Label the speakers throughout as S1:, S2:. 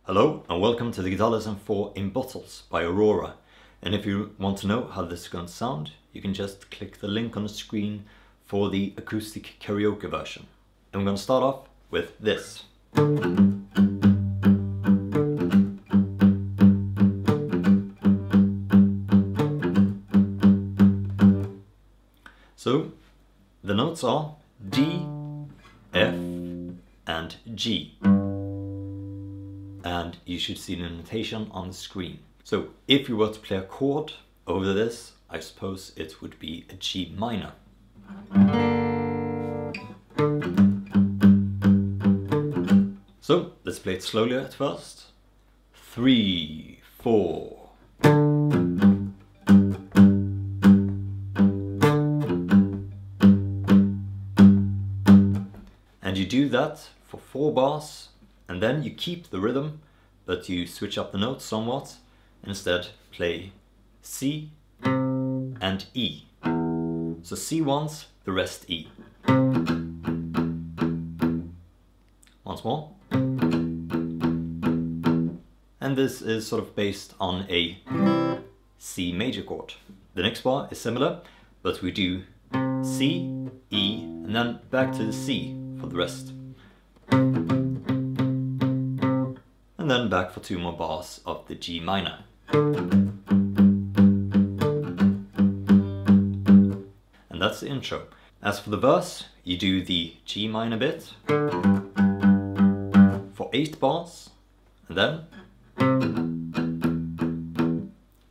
S1: Hello and welcome to the Guitar Lesson 4 in Bottles by Aurora. And if you want to know how this is going to sound, you can just click the link on the screen for the acoustic karaoke version. And we're going to start off with this. So the notes are D, F and G. And you should see the notation on the screen. So if you were to play a chord over this, I suppose it would be a G minor. So let's play it slowly at first. 3, 4. And you do that for 4 bars. And then you keep the rhythm, but you switch up the notes somewhat. Instead, play C and E. So C once, the rest E. Once more. And this is sort of based on a C major chord. The next bar is similar, but we do C, E, and then back to the C for the rest. And then back for 2 more bars of the G minor. And that's the intro. As for the verse, you do the G minor bit for 8 bars, and then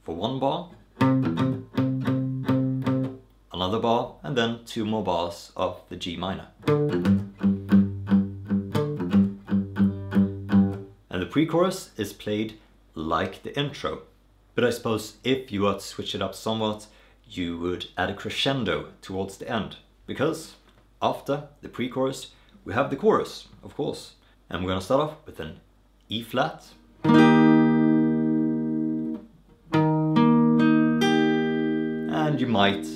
S1: for 1 bar, another bar, and then 2 more bars of the G minor. And the pre-chorus is played like the intro. But I suppose if you were to switch it up somewhat, you would add a crescendo towards the end. Because after the pre-chorus, we have the chorus, of course. And we're going to start off with an E flat. And you might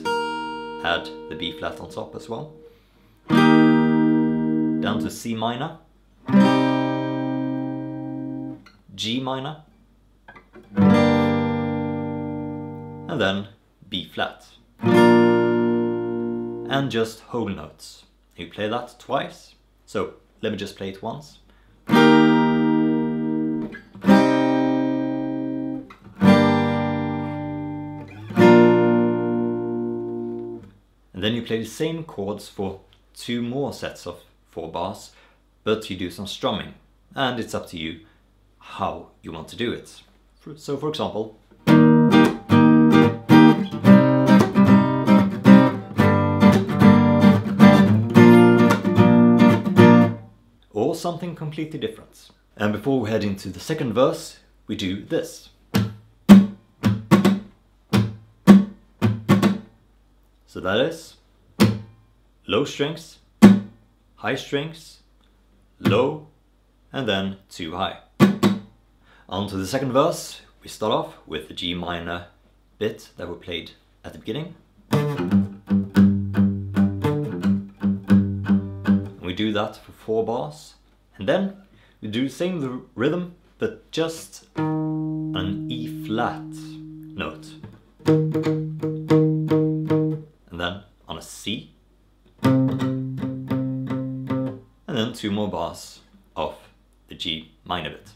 S1: add the B flat on top as well. Down to C minor. G minor, and then B flat, and just whole notes. You play that twice, so let me just play it once. And then you play the same chords for 2 more sets of 4 bars, but you do some strumming, and it's up to you how you want to do it. So for example, or something completely different. And before we head into the second verse, we do this. So that is low strings, high strings, low, and then 2 high. On to the second verse, we start off with the G minor bit that we played at the beginning. And we do that for 4 bars. And then we do the same rhythm, but just an E flat note. And then on a C. And then 2 more bars of the G minor bit.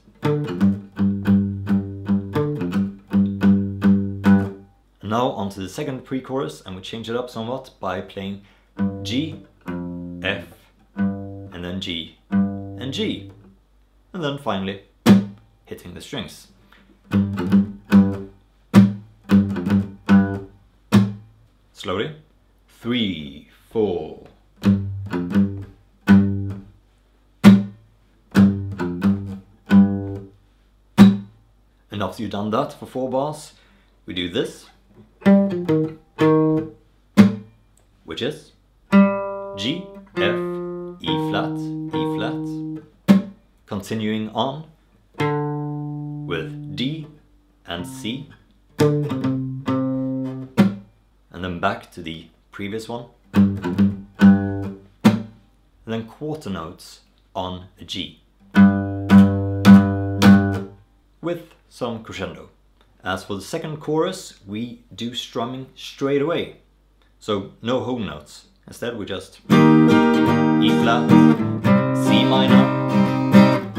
S1: Now onto the second pre-chorus, and we change it up somewhat by playing G, F, and then G, and G, and then finally hitting the strings. Slowly. 3, 4. And after you've done that for 4 bars, we do this, which is G, F, E flat, E flat, continuing on with D and C, and then back to the previous one, and then quarter notes on a G. And with some crescendo. As for the second chorus, we do strumming straight away. So no whole notes. Instead we just E flat, C minor,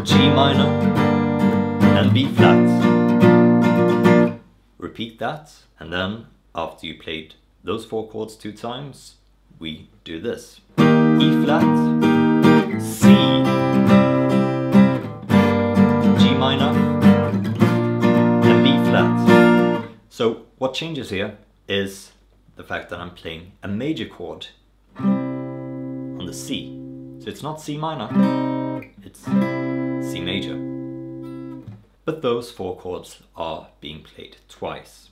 S1: G minor, and B flat. Repeat that, and then after you played those 4 chords 2 times, we do this. E flat, C, G minor, and B flat. So what changes here is the fact that I'm playing a major chord on the C. So it's not C minor, it's C major. But those 4 chords are being played twice.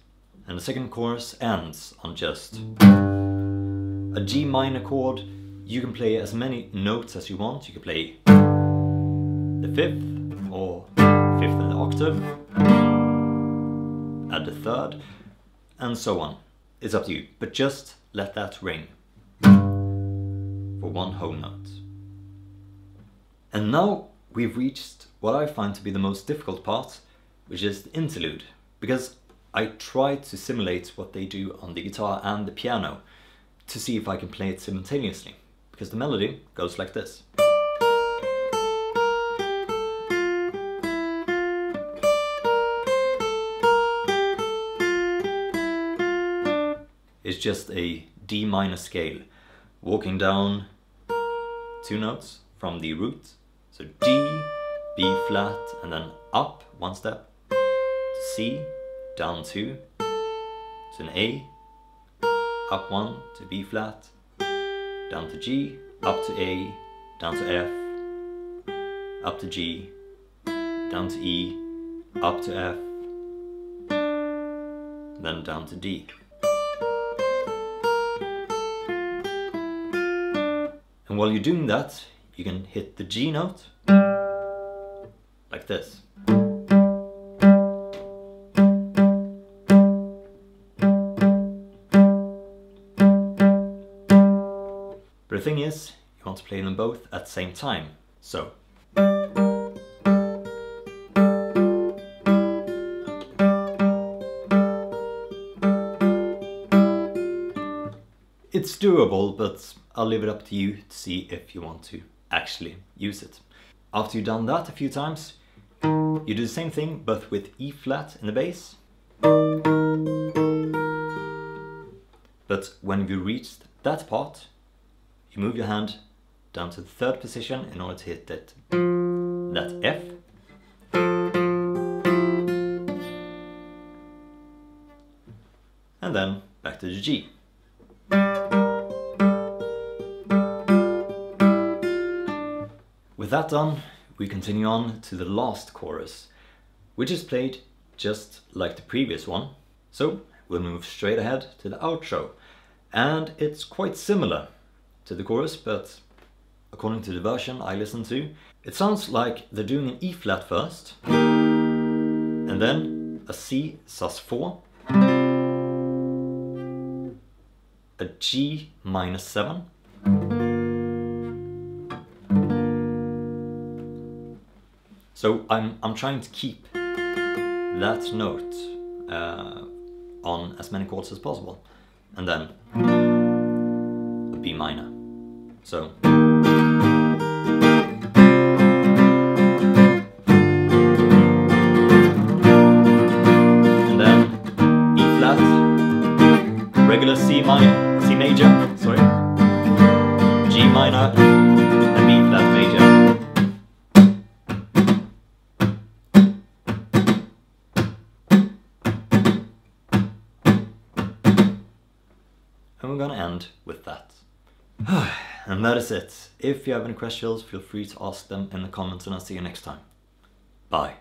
S1: And the second chorus ends on just a G minor chord. You can play as many notes as you want. You can play the 5th or 5th in the octave, add the 3rd, and so on. It's up to you, but just let that ring for 1 whole note. And now we've reached what I find to be the most difficult part, which is the interlude, because I tried to simulate what they do on the guitar and the piano to see if I can play it simultaneously, because the melody goes like this. It's just a D minor scale, walking down 2 notes from the root. So D, B flat, and then up 1 step to C, down 2 to an A, up 1 to B flat, down to G, up to A, down to F, up to G, down to E, up to F, then down to D. And while you're doing that, you can hit the G note like this. But the thing is, you want to play them both at the same time. So it's doable, but I'll leave it up to you to see if you want to actually use it. After you've done that a few times, you do the same thing but with E flat in the bass. But when you reach that part, you move your hand down to the 3rd position in order to hit that F. And then back to the G. With that done, we continue on to the last chorus, which is played just like the previous one. So we'll move straight ahead to the outro, and it's quite similar to the chorus, but according to the version I listened to, it sounds like they're doing an E flat first, and then a C sus4, a G minus 7, so I'm trying to keep that note on as many chords as possible, and then a B minor. So and then E flat, regular C major, sorry, G minor, and B flat major. And we're gonna end with that. And that is it. If you have any questions, feel free to ask them in the comments, and I'll see you next time. Bye.